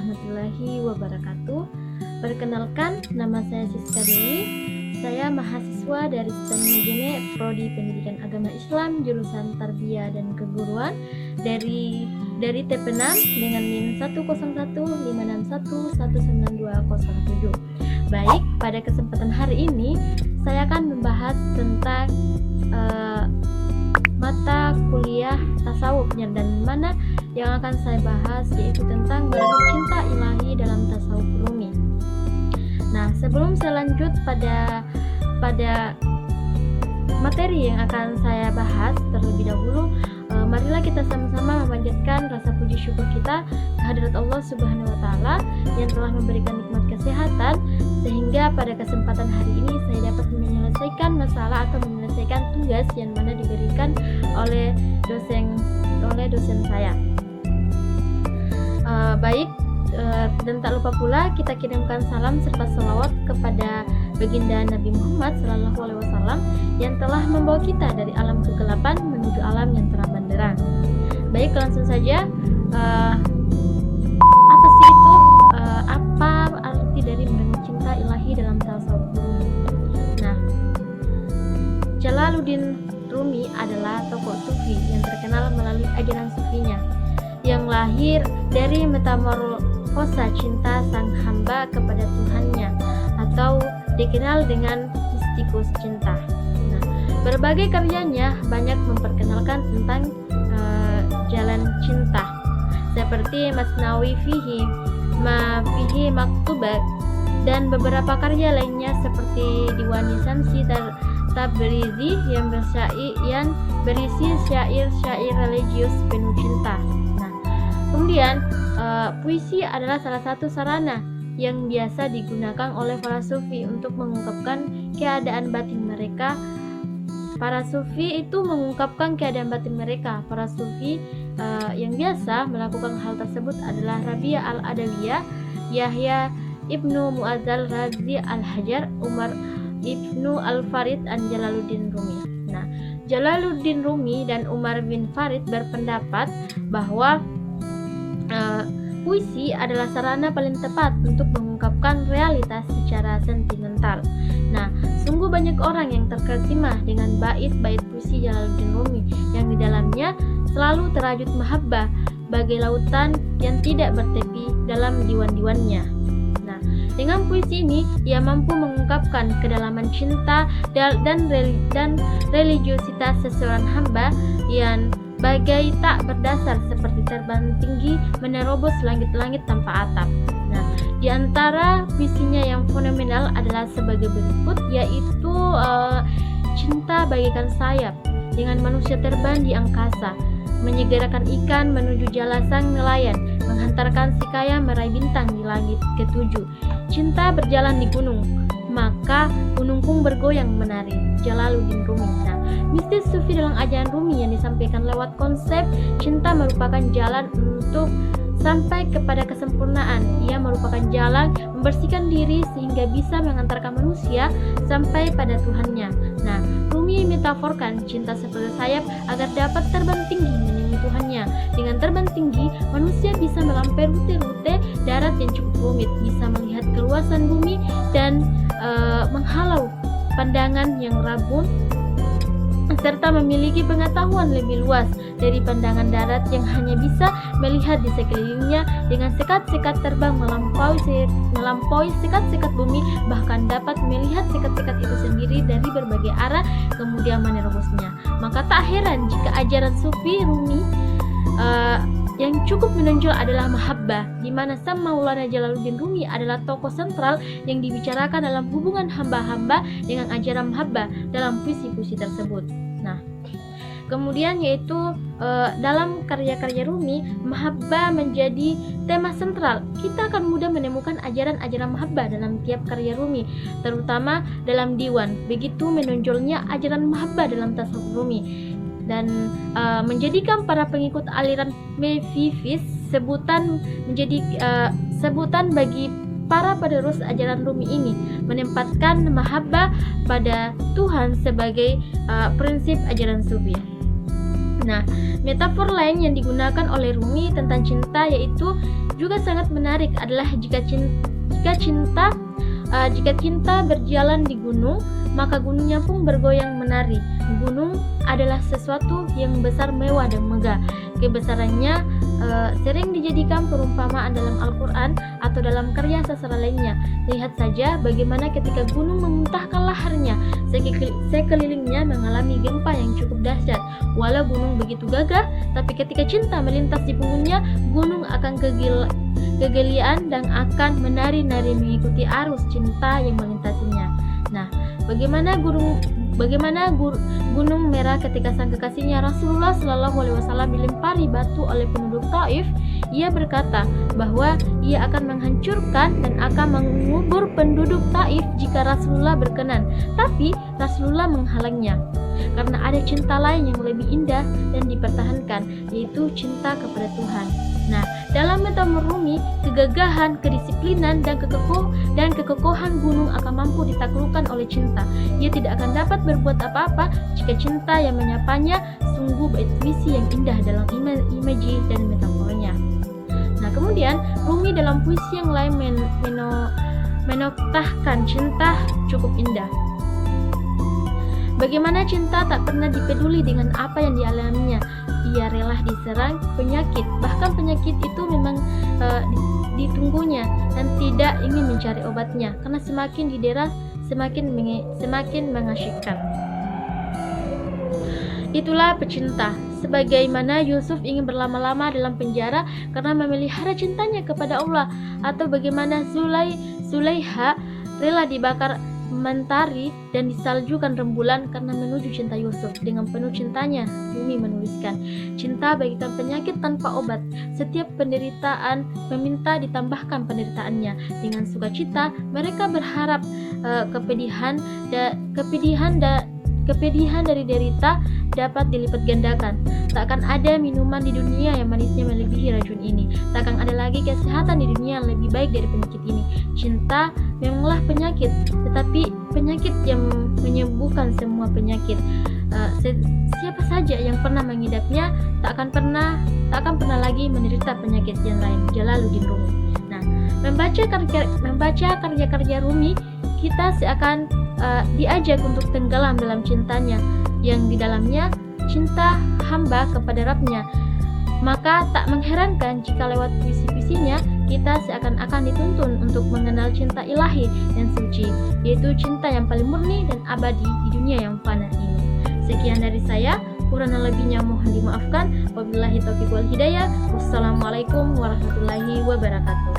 warahmatullahi wabarakatuh. Perkenalkan, nama saya Siska Dewi. Saya mahasiswa dari STEM Megene, Prodi Pendidikan Agama Islam, jurusan Tarbiyah dan Keguruan dari TP6 dengan NIM 10156119207. Baik, pada kesempatan hari ini saya akan membahas tentang mata kuliah tasawuf, dan mana yang akan saya bahas yaitu tentang merebut cinta ilahi dalam tasawuf Rumi. Nah, sebelum saya lanjut pada materi yang akan saya bahas terlebih dahulu, marilah kita sama-sama memanjatkan rasa puji syukur kita kehadirat Allah Subhanahu wa taala yang telah memberikan nikmat kesehatan sehingga pada kesempatan hari ini saya dapat menyelesaikan masalah atau menyelesaikan tugas yang mana diberikan oleh dosen saya. Baik, dan tak lupa pula kita kirimkan salam serta selawat kepada baginda Nabi Muhammad SAW yang telah membawa kita dari alam kegelapan menuju alam yang terang benderang. Baik, langsung saja. Apa sih itu? Apa arti dari merebut cinta ilahi dalam tasawuf Rumi? Nah, Jalaluddin Rumi adalah tokoh sufi yang terkenal melalui ajaran sufinya yang lahir dari metamorfosa cinta sang hamba kepada Tuhannya atau dikenal dengan mistikus cinta. Nah, berbagai karyanya banyak memperkenalkan tentang jalan cinta seperti Masnawi fihi maktubat dan beberapa karya lainnya seperti Diwani Samsi Tabrizi yang berisi syair-syair religius penuh cinta. Kemudian, puisi adalah salah satu sarana yang biasa digunakan oleh para sufi untuk mengungkapkan keadaan batin mereka. Para sufi itu mengungkapkan keadaan batin mereka. Para sufi yang biasa melakukan hal tersebut adalah Rabi'ah al-Adawiyah, Yahya ibnu Mu'azzal Razi al-Hajar, Umar ibnu al-Farid, dan Jalaluddin Rumi. Nah, Jalaluddin Rumi dan Umar bin Farid berpendapat bahwa puisi adalah sarana paling tepat untuk mengungkapkan realitas secara sentimental. Nah, sungguh banyak orang yang terkesima dengan bait-bait puisi Jalaluddin Rumi yang di dalamnya selalu terajut mahabbah bagai lautan yang tidak bertepi dalam diwan-diwannya. Nah, dengan puisi ini ia mampu mengungkapkan kedalaman cinta dan religiositas seseorang hamba yang bagai tak berdasar seperti terbang tinggi menerobos langit-langit tanpa atap. Nah, di antara puisinya yang fenomenal adalah sebagai berikut, yaitu cinta bagaikan sayap dengan manusia terbang di angkasa, menyegerakan ikan menuju jala sang nelayan, menghantarkan si kaya meraih bintang di langit ketujuh. Cinta berjalan di gunung, maka gunung pun bergoyang menari. Jalaluddin Rumi. Nah, mistis sufi dalam ajaran Rumi yang disampaikan lewat konsep cinta merupakan jalan untuk sampai kepada kesempurnaan. Ia merupakan jalan membersihkan diri sehingga bisa mengantarkan manusia sampai pada Tuhannya. Nah, Rumi metaforkan cinta seperti sayap agar dapat terbang tinggi menemui Tuhannya. Dengan terbang tinggi, manusia bisa melampaui rute-rute darat yang cukup rumit, bisa melihat keluasan bumi dan menghalau pandangan yang rabun, serta memiliki pengetahuan lebih luas dari pandangan darat yang hanya bisa melihat di sekelilingnya. Dengan sekat-sekat terbang melampaui sekat-sekat bumi, bahkan dapat melihat sekat-sekat itu sendiri dari berbagai arah kemudian menerobosnya. Maka tak heran jika ajaran sufi Rumi yang cukup menonjol adalah mahabbah, di mana Sang Maulana Jalaluddin Rumi adalah tokoh sentral yang dibicarakan dalam hubungan hamba-hamba dengan ajaran mahabbah dalam puisi-puisi tersebut. Nah, kemudian yaitu dalam karya-karya Rumi, mahabbah menjadi tema sentral. Kita akan mudah menemukan ajaran-ajaran mahabbah dalam tiap karya Rumi, terutama dalam diwan. Begitu menonjolnya ajaran mahabbah dalam tasawuf Rumi dan menjadikan para pengikut aliran Mefifis sebutan bagi para penerus ajaran Rumi ini, menempatkan mahabbah pada Tuhan sebagai prinsip ajaran sufi. Nah, metafor lain yang digunakan oleh Rumi tentang cinta yaitu juga sangat menarik adalah jika cinta berjalan di gunung, maka gunungnya pun bergoyang menari. Gunung adalah sesuatu yang besar, mewah, dan megah. Kebesarannya sering dijadikan perumpamaan dalam Al-Quran atau dalam karya sastra lainnya. Lihat saja bagaimana ketika gunung memuntahkan laharnya, sekelilingnya mengalami gempa yang cukup dahsyat. Walau gunung begitu gagah, tapi ketika cinta melintas di punggungnya, gunung akan kegelian dan akan menari-nari mengikuti arus cinta yang melintasinya. Nah, bagaimana gunung merah ketika sang kekasihnya Rasulullah Shallallahu Alaihi Wasallam dilempari batu oleh penduduk Taif? Ia berkata bahwa ia akan menghancurkan dan akan mengubur penduduk Taif jika Rasulullah berkenan. Tapi Rasulullah menghalangnya karena ada cinta lain yang lebih indah dan dipertahankan, yaitu cinta kepada Tuhan. Nah, dalam metafor Rumi, kegagahan, kedisiplinan, dan kekokohan gunung akan mampu ditaklukkan oleh cinta. Ia tidak akan dapat berbuat apa-apa jika cinta yang menyapanya. Sungguh bait puisi yang indah dalam imaji dan metafornya. Nah, kemudian Rumi dalam puisi yang lain menoktahkan cinta cukup indah. Bagaimana cinta tak pernah dipeduli dengan apa yang dialaminya. Ia rela diserang penyakit, bahkan penyakit itu memang ditunggunya dan tidak ingin mencari obatnya, karena semakin didera semakin mengasyikkan. Itulah pecinta. Sebagaimana Yusuf ingin berlama-lama dalam penjara karena memelihara cintanya kepada Allah, atau bagaimana Zulaiha rela dibakar mentari dan disaljukan rembulan karena menuju cinta Yusuf. Dengan penuh cintanya, Rumi menuliskan, cinta bagaikan penyakit tanpa obat. Setiap penderitaan meminta ditambahkan penderitaannya. Dengan sukacita, mereka berharap kepedihan dari derita dapat dilipat gandakan. Takkan ada minuman di dunia yang manisnya melebihi racun ini. Takkan ada lagi kesehatan di dunia yang lebih baik dari penyakit ini. Cinta memanglah penyakit, tetapi penyakit yang menyembuhkan semua penyakit. Siapa saja yang pernah mengidapnya tak akan pernah lagi menderita penyakit yang lain. Jalaluddin Rumi. Nah, membaca karya-karya Rumi, kita seakan diajak untuk tenggelam dalam cintanya, yang di dalamnya cinta hamba kepada Rabb-nya. Maka tak mengherankan jika lewat puisi-puisinya kita seakan-akan dituntun untuk mengenal cinta ilahi dan suci, yaitu cinta yang paling murni dan abadi di dunia yang fana ini. Sekian dari saya, kurang lebihnya mohon dimaafkan. Wabillahi taufiq wal hidayah. Wassalamualaikum warahmatullahi wabarakatuh.